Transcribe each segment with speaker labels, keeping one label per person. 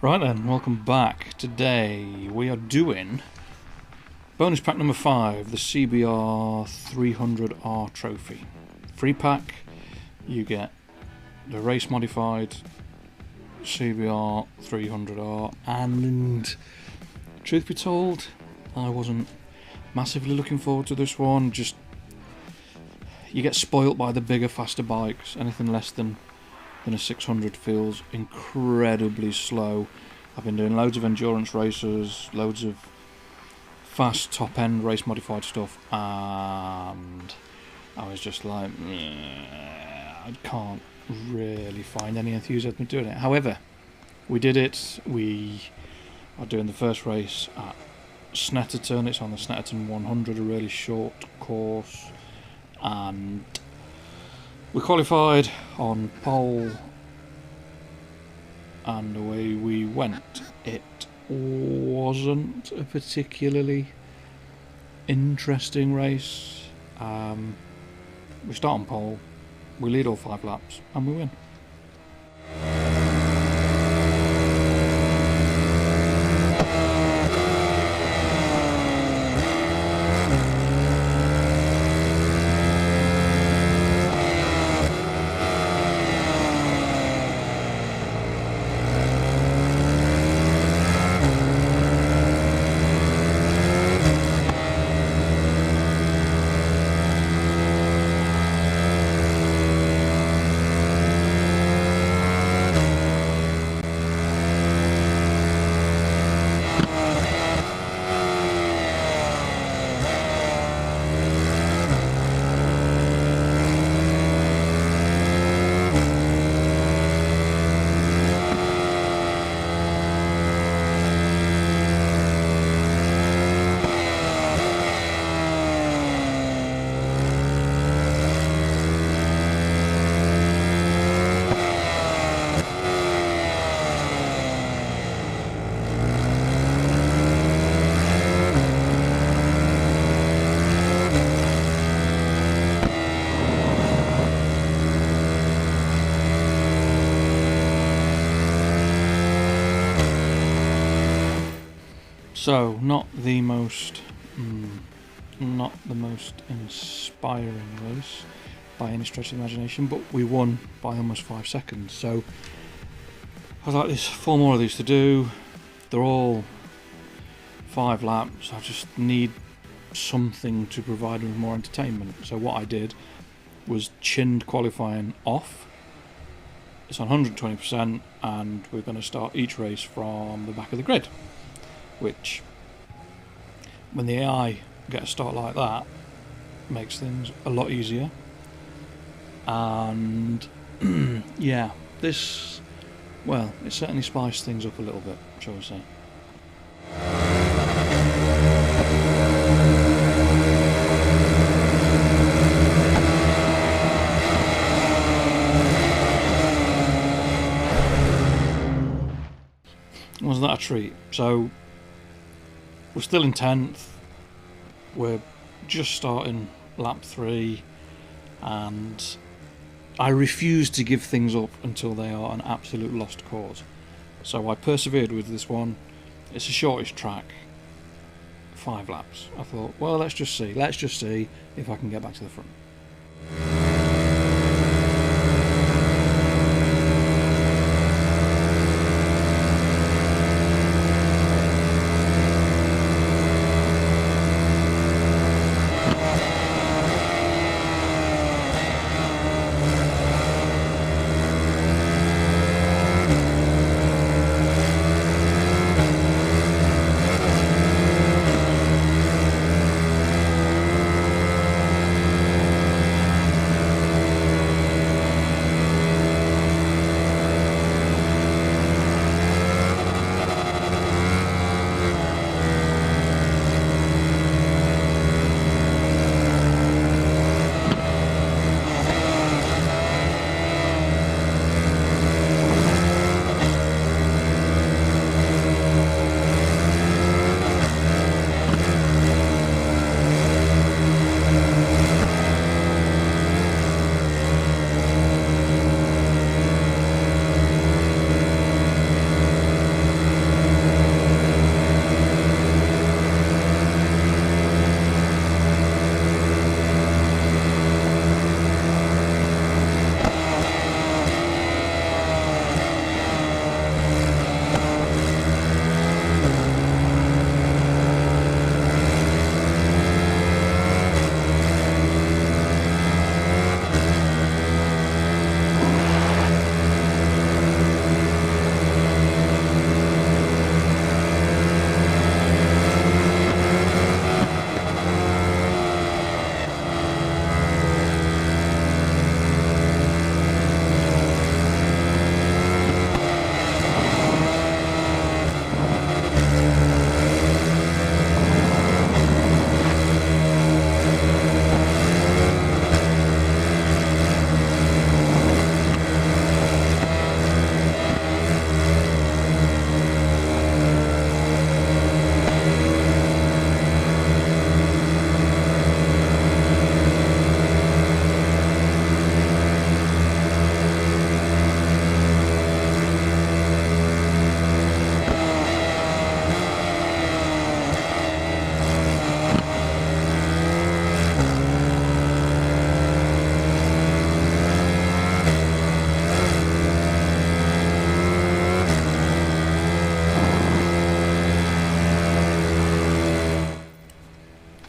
Speaker 1: Right then, welcome back. Today we are doing bonus pack number 5, the CBR300R trophy. Free pack, you get the Race Modified CBR300R, and truth be told, I wasn't massively looking forward to this one. Just, you get spoilt by the bigger, faster bikes. Anything less than a 600 feels incredibly slow. I've been doing loads of endurance races, loads of fast top-end race modified stuff, and I was just like, I can't really find any enthusiasm in doing it. However, we did it. We are doing the first race at Snetterton. It's on the Snetterton 100, a really short course, and we qualified on pole, and away we went. It wasn't a particularly interesting race. We start on pole, we lead all 5 laps, and we win. So, not the most inspiring race by any stretch of the imagination, but we won by almost 5 seconds. So, I'd like there's 4 more of these to do. They're all 5 laps. I just need something to provide me with more entertainment. So what I did was chinned qualifying off. It's on 120%, and we're going to start each race from the back of the grid, which, when the AI get a start like that, makes things a lot easier. And yeah, this, well, it certainly spiced things up a little bit, shall we say. Wasn't that a treat? So we're still in 10th, we're just starting lap 3, and I refuse to give things up until they are an absolute lost cause. So I persevered with this one. It's the shortest track, 5 laps. I thought, well, let's just see if I can get back to the front.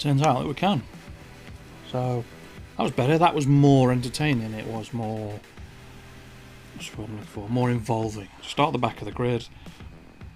Speaker 1: turns out that we can. So that was better. That was more entertaining. It was more, what's what I'm looking for, more involving. Start at the back of the grid,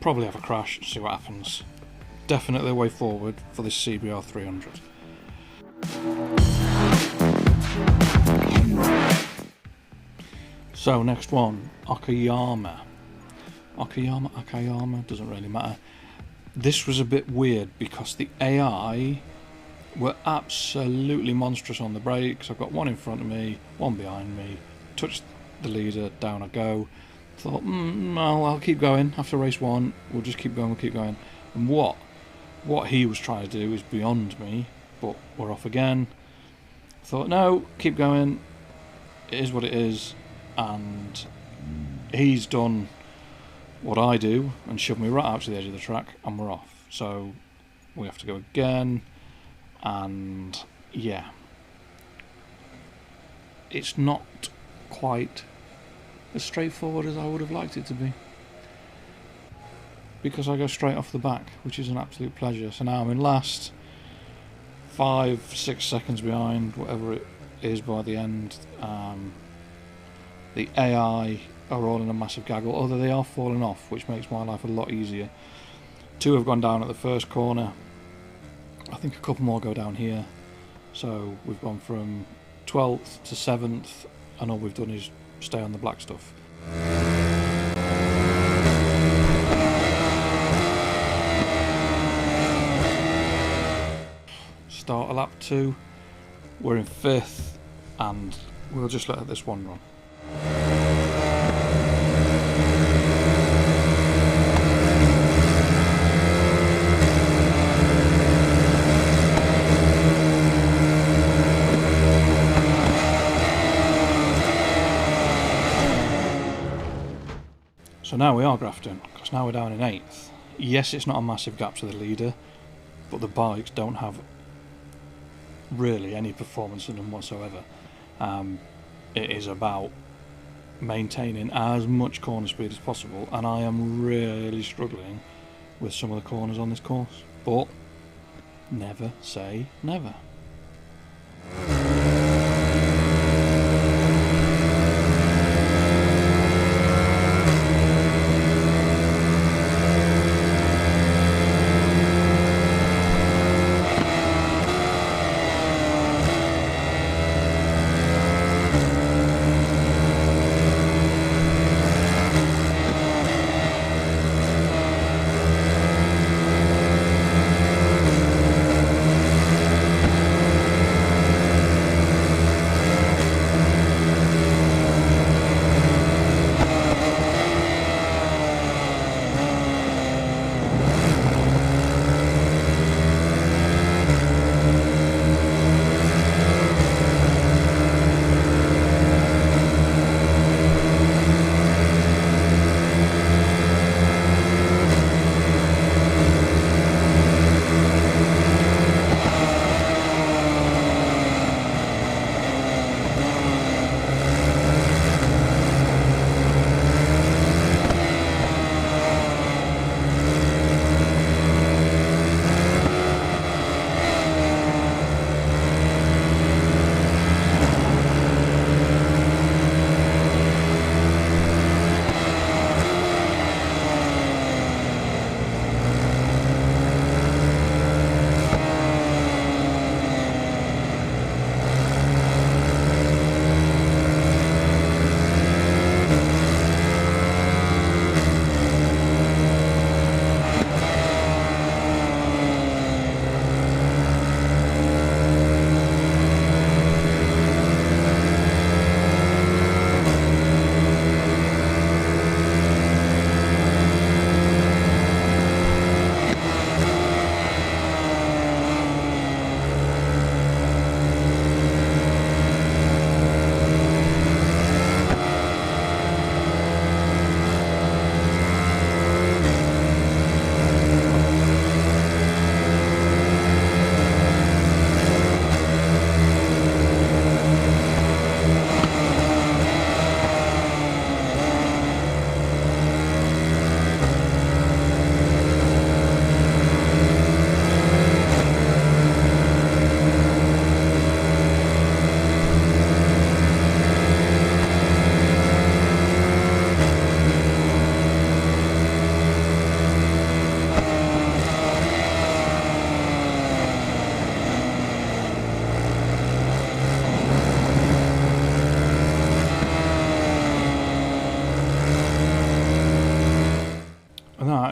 Speaker 1: probably have a crash, see what happens. Definitely a way forward for this CBR300. So next one, Akayama, doesn't really matter. This was a bit weird because the AI were absolutely monstrous on the brakes. I've got one in front of me, one behind me, touched the leader, down I go. Thought, I'll keep going after race one, we'll just keep going. And what he was trying to do is beyond me, but we're off again. Thought, no, keep going, it is what it is. And he's done what I do and shoved me right out to the edge of the track, and we're off. So we have to go again, and yeah, it's not quite as straightforward as I would have liked it to be, because I go straight off the back, which is an absolute pleasure. So now I'm in last, 5-6 seconds behind, whatever it is by the end. The AI are all in a massive gaggle, although they are falling off, which makes my life a lot easier. 2 have gone down at the first corner. I think a couple more go down here. So we've gone from 12th to 7th, and all we've done is stay on the black stuff. Start of lap 2, we're in 5th, and we'll just let this one run. So now we are grafting, because now we're down in 8th. Yes, it's not a massive gap to the leader, but the bikes don't have really any performance in them whatsoever. It is about maintaining as much corner speed as possible, and I am really struggling with some of the corners on this course, but never say never.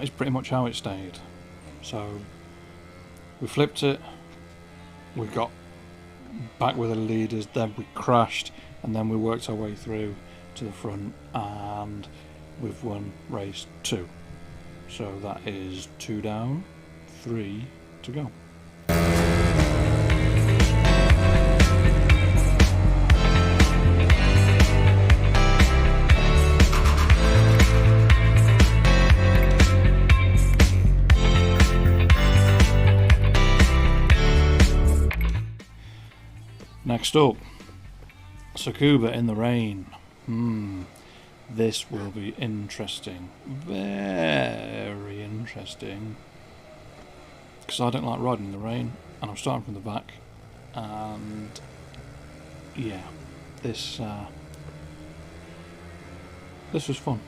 Speaker 1: that is pretty much how it stayed. So we flipped it, we got back with the leaders, then we crashed, and then we worked our way through to the front, and we've won race 2. So that is 2 down, 3 to go. Next up, Tsukuba in the rain. This will be interesting. Very interesting. Because I don't like riding in the rain, and I'm starting from the back. And yeah, this was fun.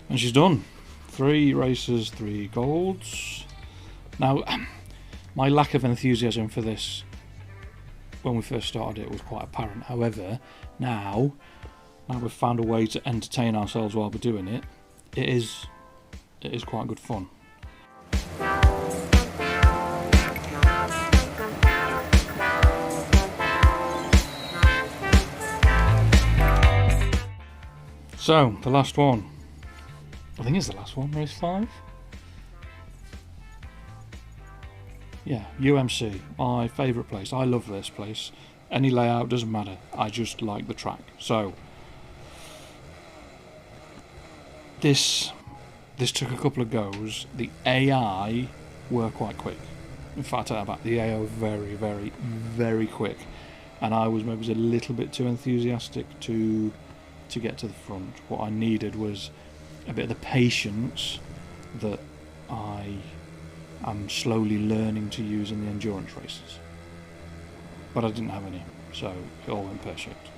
Speaker 1: And she's done. 3 races, 3 golds. Now, my lack of enthusiasm for this when we first started it was quite apparent. However, now we've found a way to entertain ourselves while we're doing it, it is quite good fun. So, the last one. I think it's the last one, race 5. Yeah, UMC, my favourite place. I love this place. Any layout, doesn't matter. I just like the track. So, this took a couple of goes. The AI were quite quick. In fact, the AI were very, very, very quick. And I was maybe a little bit too enthusiastic to get to the front. What I needed was a bit of the patience that I am slowly learning to use in the endurance races. But I didn't have any, so it all went pear-shaped.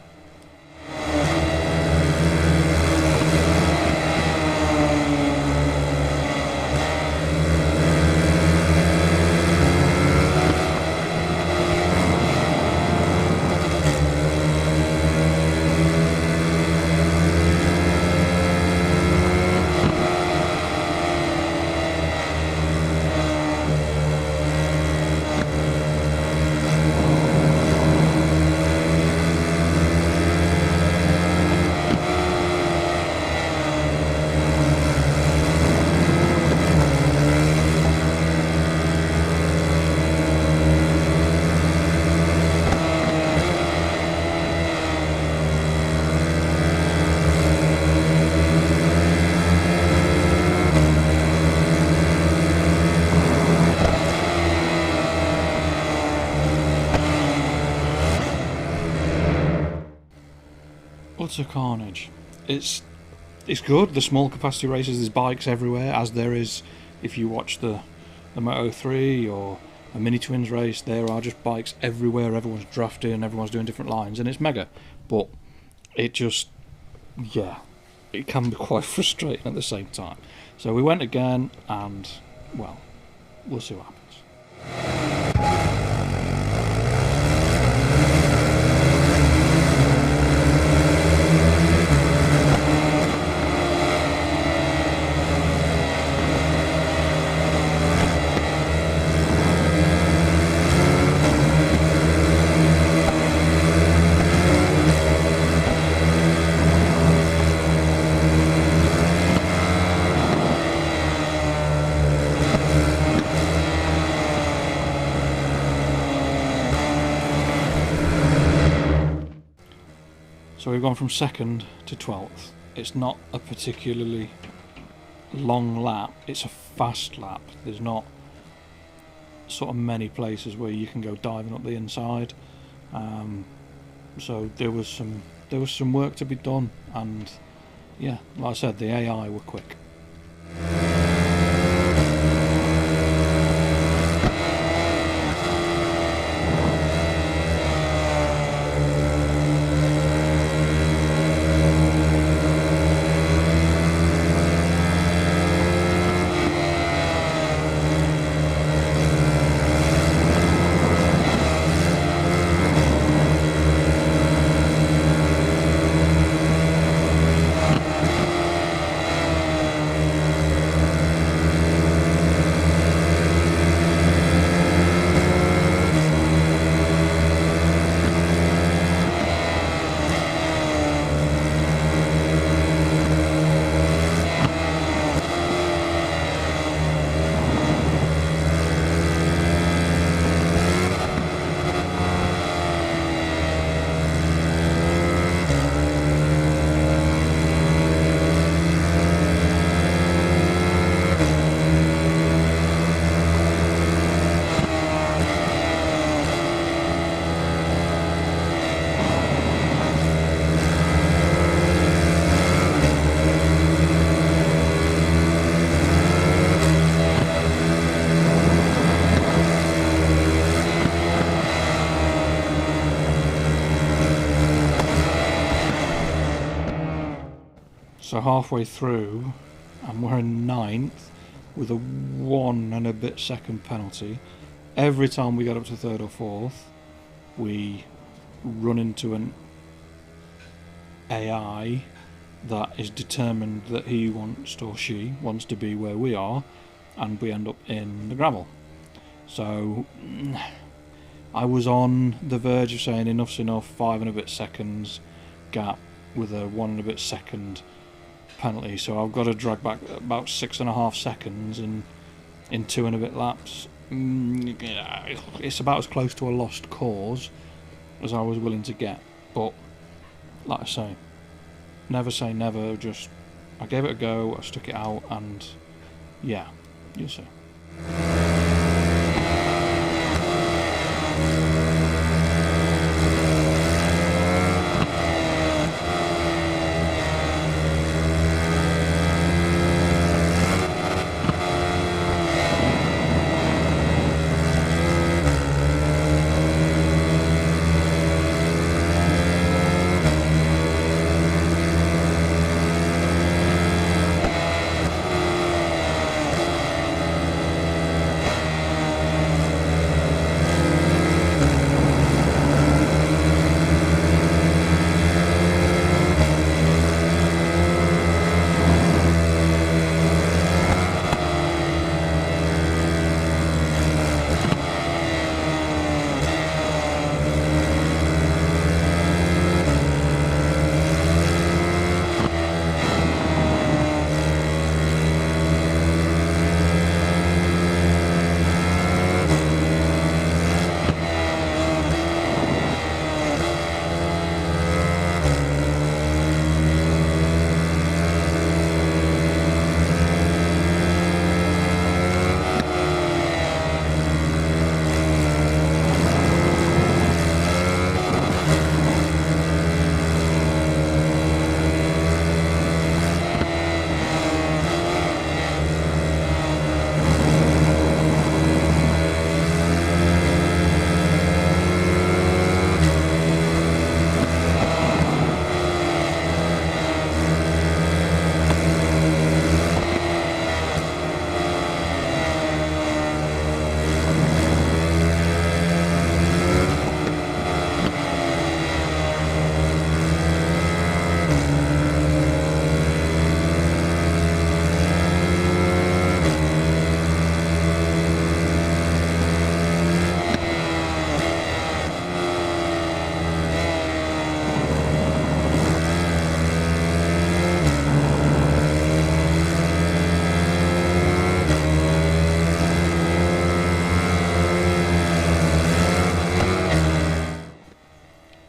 Speaker 1: Utter carnage. It's good. The small capacity races, there's bikes everywhere, as there is if you watch the Moto3 or a Mini Twins race. There are just bikes everywhere. Everyone's drafting, everyone's doing different lines, and it's mega. But it just, yeah, it can be quite frustrating at the same time. So we went again, and well, we'll see what happens. So we've gone from 2nd to 12th. It's not a particularly long lap, it's a fast lap. There's not sort of many places where you can go diving up the inside. So there was some work to be done, and yeah, like I said, the AI were quick. So halfway through, and we're in 9th with a 1 and a bit second penalty. Every time we get up to 3rd or 4th, we run into an AI that is determined that he wants, or she wants, to be where we are, and we end up in the gravel. So I was on the verge of saying enough's enough, 5 and a bit seconds gap with a 1 and a bit second penalty, so I've got to drag back about 6.5 seconds in 2 and a bit laps. It's about as close to a lost cause as I was willing to get, but like I say never, just I gave it a go, I stuck it out, and yeah, you'll see.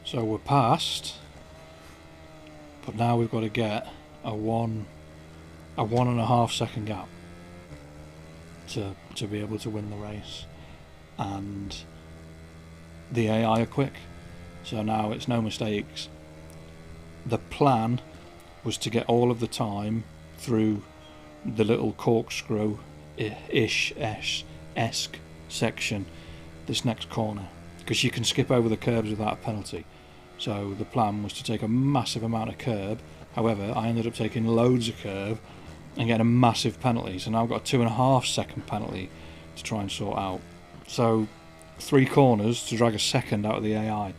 Speaker 1: So we're past, but now we've got to get a 1.5 second gap to be able to win the race, and the AI are quick, so now it's no mistakes. The plan was to get all of the time through the little corkscrew-esque section, this next corner, because you can skip over the curbs without a penalty. So the plan was to take a massive amount of curb. However, I ended up taking loads of curb and getting a massive penalty. So now I've got a 2.5 second penalty to try and sort out. So 3 corners to drag a second out of the AI.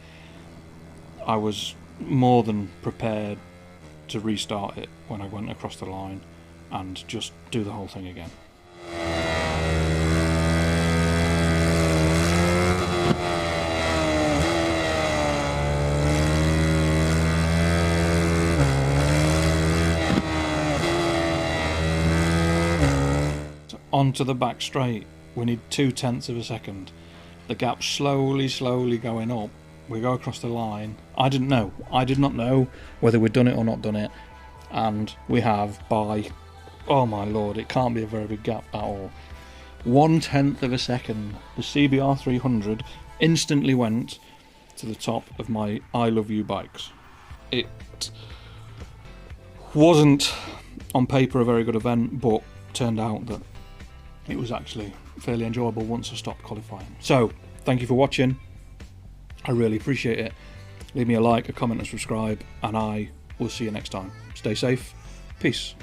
Speaker 1: I was more than prepared to restart it when I went across the line and just do the whole thing again. Onto the back straight, we need 0.2 of a second. The gap's slowly going up. We go across the line. I did not know whether we'd done it or not done it, and we have by, oh my lord, it can't be a very big gap at all. 0.1 of a second. The CBR300 instantly went to the top of my I Love You bikes. It wasn't on paper a very good event, but turned out that it was actually fairly enjoyable once I stopped qualifying. So, thank you for watching. I really appreciate it. Leave me a like, a comment and subscribe, and I will see you next time. Stay safe. Peace.